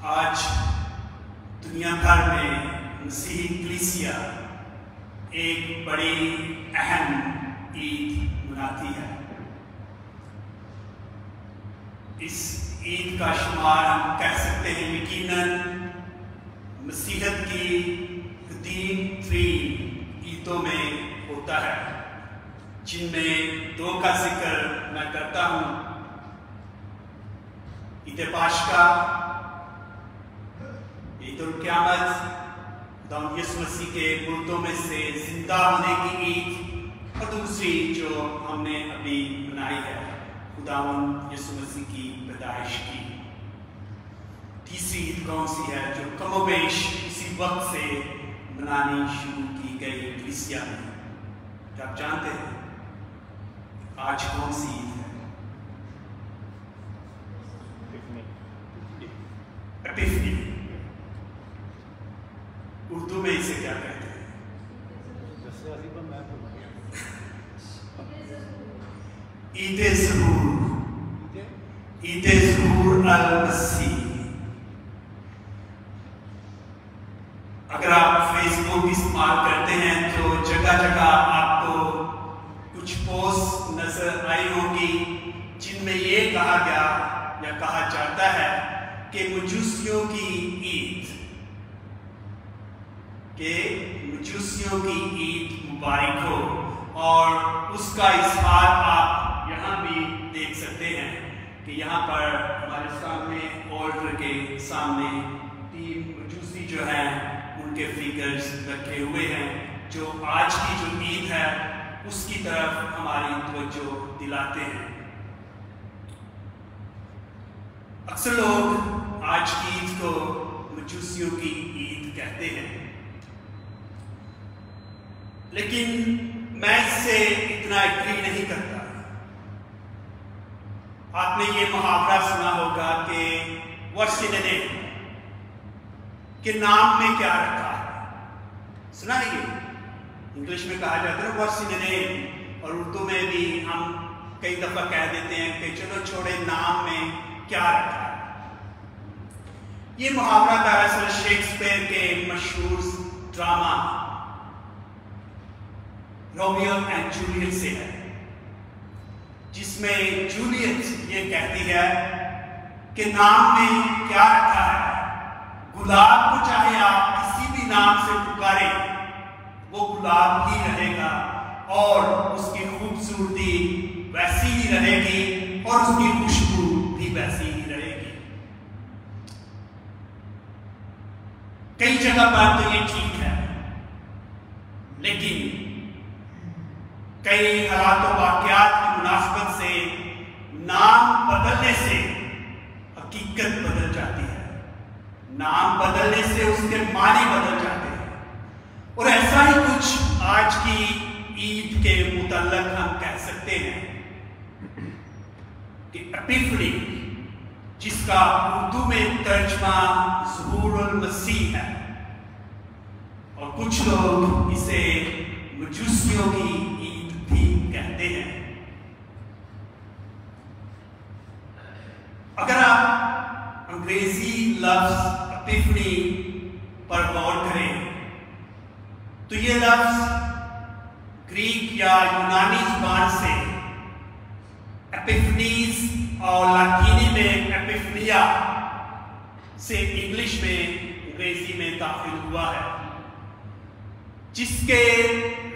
آج دنیا بھر میں مسیحی کلیسیا ایک بڑی اہم عید مناتی ہے۔ اس عید کا شمار ہم کہہ سکتے ہیں یقیناً مسیحیت کی قدیم ترین عیدوں میں ہوتا ہے، جن میں دو کا ذکر میں کرتا ہوں: عید پاشکا، عید القیامت، خداوند یسوع مسیح کے مردوں میں سے زندہ ہونے کی عید، اور دوسری جو ہم نے ابھی منائی ہے خداوند یسوع مسیح کی پیدائش کی۔ تیسری عید کون سی ہے جو کم و بیش اسی وقت سے منانی شروع کی گئی کلیسیا میں؟ کیا آپ جانتے ہیں آج کون سی عید ہے؟ ایپیفنی۔ اردو میں اسے کیا کہتے ہیں؟ عید ظہور، عید ظہور المسیح۔ اگر آپ فیس بک استعمال کرتے ہیں تو جگہ جگہ آپ کو کچھ پوسٹ نظر آئی ہوگی جن میں یہ کہا گیا یا کہا جاتا ہے کہ مجوسیوں کی عید، کہ مجوسیوں کی عید مبارک ہو، اور اس کا اظہار آپ یہاں بھی دیکھ سکتے ہیں کہ یہاں پر ہمارے سامنے آلٹر کے سامنے 3 مجوسی جو ہیں ان کے فگرز رکھے ہوئے ہیں، جو آج کی جو عید ہے اس کی طرف ہماری توجہ دلاتے ہیں۔ اکثر لوگ آج کی عید کو مجوسیوں کی عید کہتے ہیں، لیکن میں اس سے اتنا ایگری نہیں کرتا۔ آپ نے یہ محاورہ سنا ہوگا کہ واٹس ان اے نیم، کہ نام میں کیا رکھا ہے۔ سنا ہے یہ انگلش میں کہا جاتا ہے واٹس ان اے نیم، اور اردو میں بھی ہم کئی دفعہ کہہ دیتے ہیں کہ چلو چھوڑے نام میں کیا رکھا ہے۔ یہ محاورہ دراصل شیکسپیئر کے مشہور ڈرامہ رومیو اینڈ جولیٹ سے ہے، جس میں جولیٹ یہ کہتی ہے کہ نام میں کیا رکھا ہے، گلاب کو چاہے آپ کسی بھی نام سے پکاریں وہ گلاب ہی رہے گا، اور اس کی خوبصورتی ویسی ہی رہے گی، اور اس کی خوشبو بھی ویسی ہی رہے گی۔ کئی جگہ پر تو یہ ٹھیک ہے، لیکن کئی حالات و واقعات کی مناسبت سے نام بدلنے سے حقیقت بدل جاتی ہے، نام بدلنے سے اس کے معنی بدل جاتے ہیں، اور ایسا ہی کچھ آج کی عید کے متعلق ہم کہہ سکتے ہیں کہ ایپیفنی، جس کا اردو میں ترجمہ ظہور المسیح ہے، اور کچھ لوگ اسے مجوسیوں کی عید بھی کہتے ہیں۔ اگر آپ انگریزی لفظ ایپیفنی پر غور کریں تو یہ لفظ گریک یا یونانی زبان سے ایپیفنیز اور لاطینی میں ایپیفنیا سے انگلش میں انگریزی میں داخل ہوا ہے، جس کے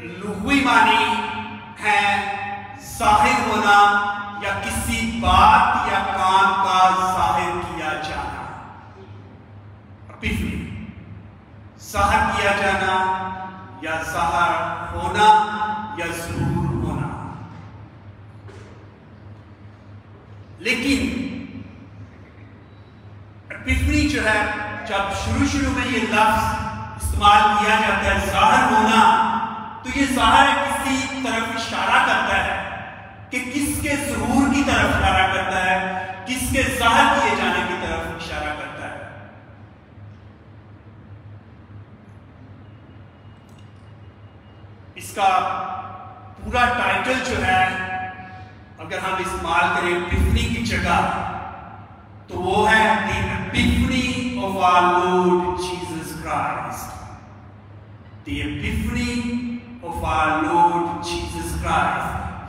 لغوی معنی ہیں ظاہر ہونا یا کسی بات یا کام کا ظاہر کیا جانا۔ ایپیفنی، ظاہر کیا جانا یا ظاہر ہونا یا ظہور ہونا۔ لیکن ایپیفنی جو ہے، جب شروع میں یہ لفظ استعمال کیا جاتا ہے ظاہر ہونا، تو یہ ظاہر کسی طرف اشارہ کرتا ہے کہ کس کے ظہور کی طرف اشارہ کرتا ہے، کس کے ظاہر کیے جانے کی طرف اشارہ کرتا ہے۔ اس کا پورا ٹائٹل جو ہے اگر ہم استعمال کریں ایپیفنی کی جگہ تو وہ ہے دی epiphany of our Lord Jesus Christ. The epiphany of our Lord Jesus Christ.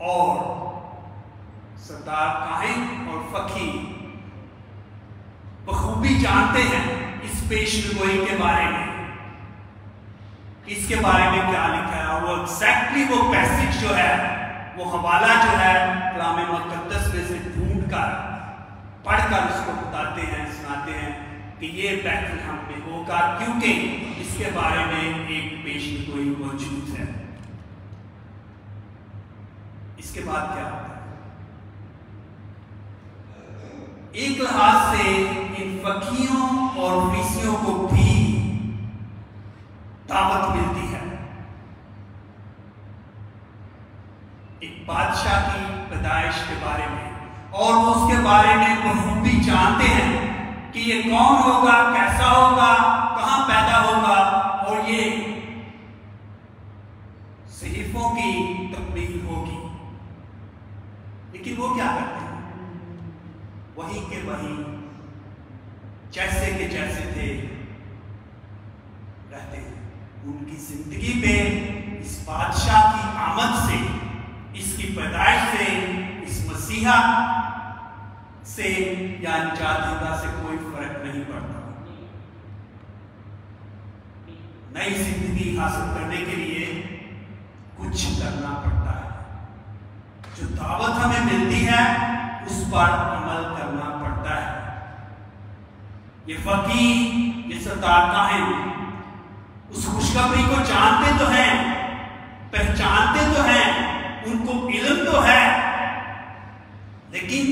اور سردار کاہن اور فقیر بخوبی جانتے ہیں اس پیشن گوئی کے بارے میں، اس کے بارے میں کیا لکھا ہے، اور وہ ایگزیکٹلی وہ پیسج جو ہے، وہ حوالہ جو ہے کلام مقدس میں سے ڈھونڈ کر پڑھ کر اس کو بتاتے ہیں، سناتے ہیں کہ یہ بیت لحم میں ہوگا، کیونکہ اس کے بارے میں ایک پیشن گوئی موجود ہے۔ اس کے بعد کیا ہوتا ہے؟ ایک لحاظ سے ان فقیروں اور فریسیوں کو بھی دعوت ملتی ہے ایک بادشاہ کی پیدائش کے بارے میں، اور وہ اس کے بارے میں بخوبی جانتے ہیں کہ یہ کون ہوگا، کیسا ہوگا، کہاں پیدا ہوگا، اور یہ صحیفوں کی تکمیل ہوگی۔ لیکن وہ کیا کرتے ہیں؟ وہی کے وہی جیسے کہ جیسے تھے رہتے ہیں۔ ان کی زندگی پہ اس بادشاہ کی آمد سے، اس کی پیدائش سے، اس مسیحا سے یا نجات دہندہ سے کوئی فرق نہیں پڑتا۔ نئی زندگی حاصل کرنے کے لیے کچھ کرنا پڑتا ہے، جو دعوت ہمیں ملتی ہے اس پر عمل کرنا پڑتا ہے۔ یہ فقیر، یہ سردار کاہن اس خوشخبری کو جانتے تو ہیں، پہچانتے تو ہیں، ان کو علم تو ہے، لیکن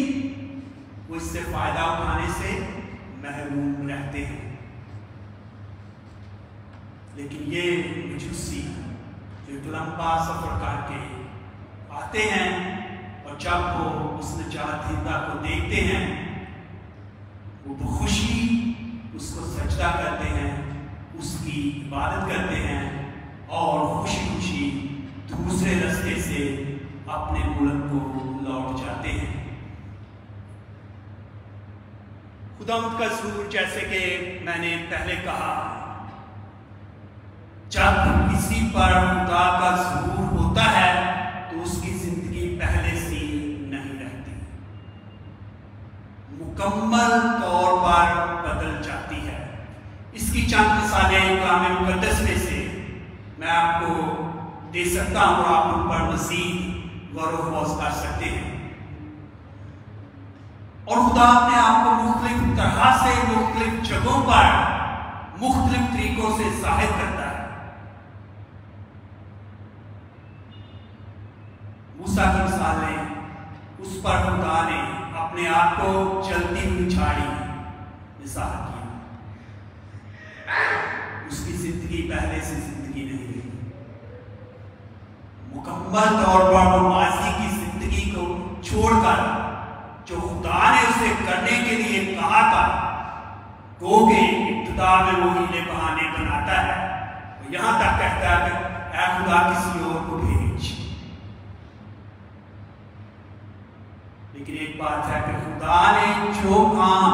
وہ اس سے فائدہ اٹھانے سے محروم رہتے ہیں۔ لیکن یہ مجوسی جو ایک لمبا سفر کر کے آتے ہیں، اور جب وہ اس نجات دہندہ کو دیکھتے ہیں، وہ بخوشی اس کو سجدہ کرتے ہیں، اس کی عبادت کرتے ہیں، اور خوشی خوشی دوسرے راستے سے اپنے ملک کو لوٹ جاتے ہیں۔ خداوند کا ظہور، جیسے کہ میں نے پہلے کہا، جب کسی پر خدا کا ظہور ہوتا ہے تو اس کی زندگی پہلے سی نہیں رہتی، مکمل طور پر بدل جاتی ہے۔ اس کی چند مثالیں کلام مقدس میں سے میں آپ کو دے سکتا ہوں، اور آپ ان پر مزید غور و خوض کر سکتے ہیں۔ اور خدا اپنے آپ کو مختلف طرح سے مختلف جگہوں پر مختلف طریقوں سے ظاہر کرتا ہے۔ موسیٰ کی مثال ہے، اس پر خدا نے اپنے آپ کو چلتی ہوئی جھاڑی میں ظاہر کیا۔ اس کی زندگی پہلے سے زندگی نہیں رہی، مکمل طور پر وہ ماضی کی زندگی کو چھوڑ کر جو خدا نے اسے کرنے کے لیے کہا تھا، گو کہ ابتدا میں وہ ہیلے بہانے بناتا ہے، یہاں تک کہتا ہے کہ اے خدا کسی اور کو بھیج۔ لیکن ایک بات ہے کہ خدا نے جو کام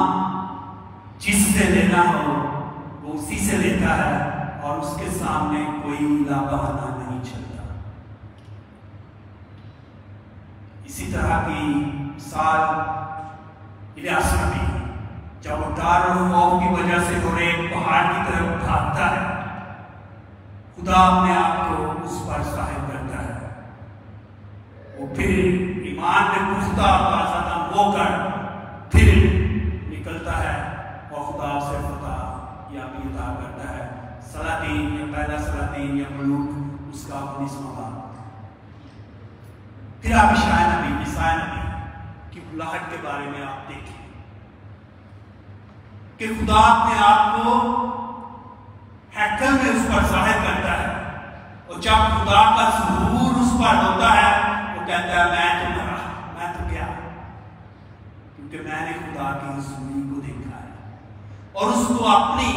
جس سے لینا ہو وہ اسی سے لیتا ہے، اور اس کے سامنے کوئی ہیلا بہانا نہیں چلتا۔ اسی طرح کی مثال الیاس نبی، جب وہ ڈر اور خوف کی وجہ سے ایک پہاڑ کی طرف بھاگتا ہے، خدا اپنے آپ کو اس پر ظاہر کرتا ہے۔ وہ پھر ایمان میں پختہ اور آزادہ ہو کر پھر نکلتا ہے، اور خدا سے فتح یا بھی عطا کرتا ہے۔ سلاطین یا پہلا سلاطین یا ملوک اس کا 19واں باب۔ پھر آپ عیسائی نبی کی بلاہٹ کے بارے میں آپ دیکھیں کہ خدا اپنے آپ کو ہیکل میں اس پر ظاہر کرتا ہے، اور جب خدا کا ظہور اس پر ہوتا ہے وہ کہتا ہے میں تو کیا، کیونکہ میں نے خدا کی حضوری کو دیکھا ہے، اور اس کو اپنی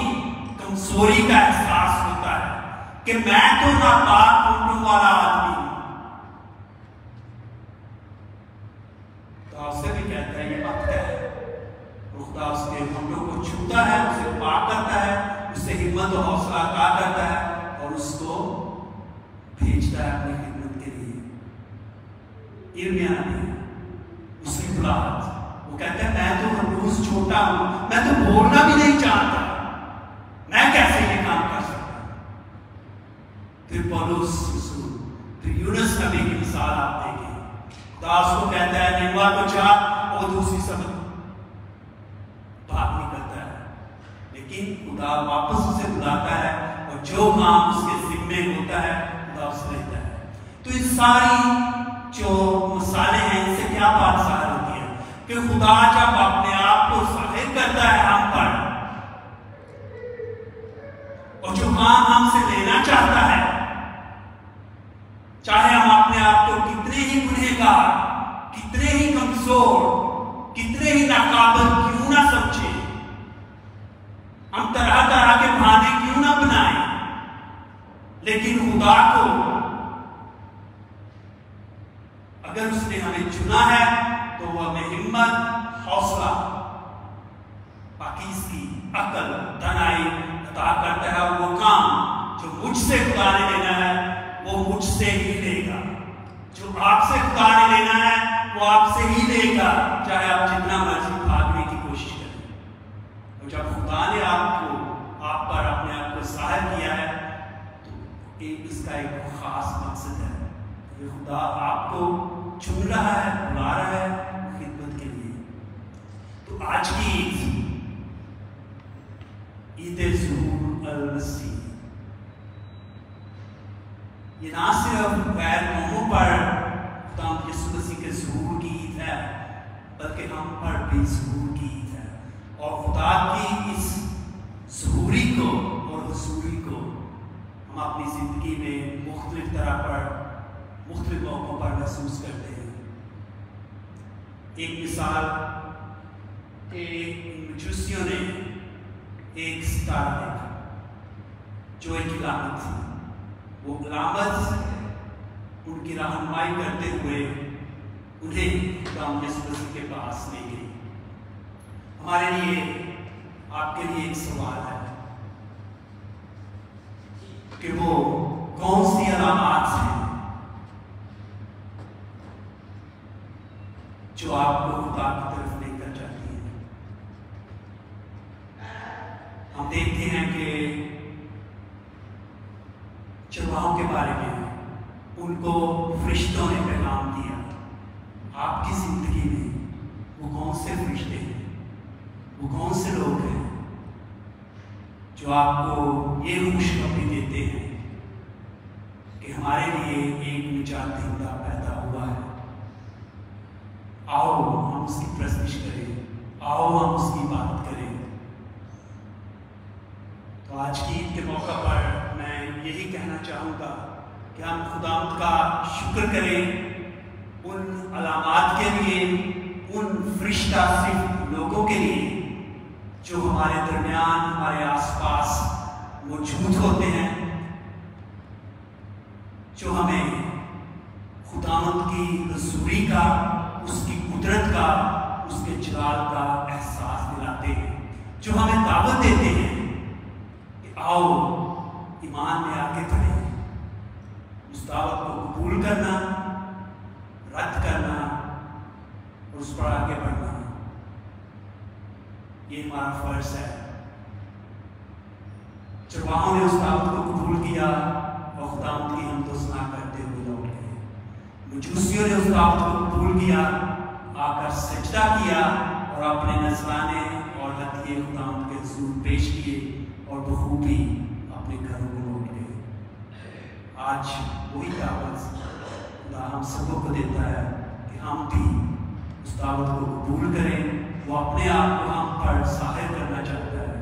کمزوری کا احساس ہوتا ہے کہ میں تو ناپاک ہونٹوں والا آدمی ہوں۔ تو آپ سے بھی کہتا ہے یہ وقت ہے، خدا اس کے ہونٹوں کو چھوتا ہے، اسے پاک کرتا ہے، اسے ہمت و حوصلہ عطا کرتا ہے، اور اس کو بھیجتا ہے اپنی خدمت کے لیے۔ یرمیا نبی، اس کی بلاحت، وہ کہتا ہے میں تو ہنوز چھوٹا ہوں، میں تو بولنا بھی نہیں چاہتا، میں کیسے یہ کام کر سکتا ہوں؟ پھر پولس رسول، پھر یونس نبی کی مثال آپ دیکھیں، خدا اس کو کہتا ہے نینوا کو جا، اور دوسری سبق بات نہیں کرتا ہے، لیکن خدا واپس اسے بلاتا ہے اور جو کام اس کے ذمے ہوتا ہے خدا اسے لیتا ہے۔ تو یہ ساری جو مثالیں ہیں ان سے کیا بات ظاہر ہوتی ہے کہ خدا جب اپنے آپ کو ظاہر کرتا ہے ہم پر، اور جو کام ہم سے لینا چاہتا ہے، چاہے ہم اپنے آپ کو کتنے ہی گنہگار، کتنے ہی کمزور، کتنے ہی ناقابل کیوں نہ سمجھیں، ہم طرح طرح کے بہانے کیوں نہ بنائیں، لیکن خدا کو اگر اس نے ہمیں چنا ہے تو وہ ہمیں ہمت، حوصلہ، پاکیزگی، عقل، دانائی عطا کرتا ہے، اور وہ کام جو مجھ سے خدا نے لینا ہے وہ مجھ سے ہی لے گا، جو آپ سے خدا نے لینا ہے وہ آپ سے ہی لے گا، چاہے آپ جتنا مرضی بھاگنے کی کوشش کریں۔ اور جب خدا نے آپ پر اپنے آپ کو ظاہر کیا ہے تو اس کا ایک خاص مقصد ہے کہ خدا آپ کو چن رہا ہے، بلا رہا ہے خدمت کے لیے۔ تو آج کی عید ظہور المسیح، یہ نہ صرف غیر قوموں پر خدا یسوع مسیح کے ظہور کی عید ہے، بلکہ ہم پر بھی ظہور کی عید ہے، اور خدا کی اس ظہوری کو اور حضوری کو ہم اپنی زندگی میں مختلف طرح پر، مختلف موقعوں پر محسوس کرتے ہیں۔ ایک مثال کہ مجوسیوں نے ایک ستارہ دیکھا جو ایک علامت تھی، وہ علامت ان کی رہنمائی کرتے ہوئے انہیں خدا یسوع مسیح کے پاس لے گئی۔ ہمارے لیے، آپ کے لیے ایک سوال ہے کہ وہ کون سی علامات ہیں جو آپ کو خدا کی طرف لے کر جاتی ہیں؟ ہم دیکھتے ہیں کہ چرواہوں کے بارے میں ان کو فرشتوں نے پیغام دیا۔ آپ کی زندگی میں وہ کون سے فرشتے ہیں، وہ کون سے لوگ ہیں جو آپ کو یہ خوشخبری دیتے ہیں کہ ہمارے لیے ایک نجات دہندہ پیدا ہوا ہے؟ آؤ ہم اس کی پرستش کریں، آؤ ہم اس کی عبادت کریں۔ تو آج کی عید کے موقع پر میں یہی کہنا چاہوں گا کہ ہم خداوند کا شکر کریں ان علامات کے لیے، ان فرشتہ صرف لوگوں کے لیے جو ہمارے درمیان، ہمارے آس پاس موجود ہوتے ہیں، جو ہمیں خداوند کی حضوری کا، اس کی قدرت کا، اس کے جلال کا احساس دلاتے ہیں، جو ہمیں دعوت دیتے ہیں کہ آؤ ایمان میں آگے بڑھیں، اس دعوت کو قبول کرنا، رد کرنا اور اس پر آگے بڑھنا، یہ ہمارا فرض ہے۔ چرواہوں نے اس دعوت کو قبول کیا اور خداوند کی حمد و ثنا کرتے ہوئے لوٹ گئے۔ مجوسیوں نے اس دعوت کو قبول کیا، آ کر سجدہ کیا اور اپنے نذرانے اور ہدیے خداوند کے حضور پیش کیے اور بخوبی اپنے گھروں کو لوٹ گئے۔ آج وہی دعوت خدا ہم سبوں کو دیتا ہے کہ ہم بھی اس دعوت کو قبول کریں۔ وہ اپنے آپ کو ہم پر ظاہر کرنا چاہتا ہے،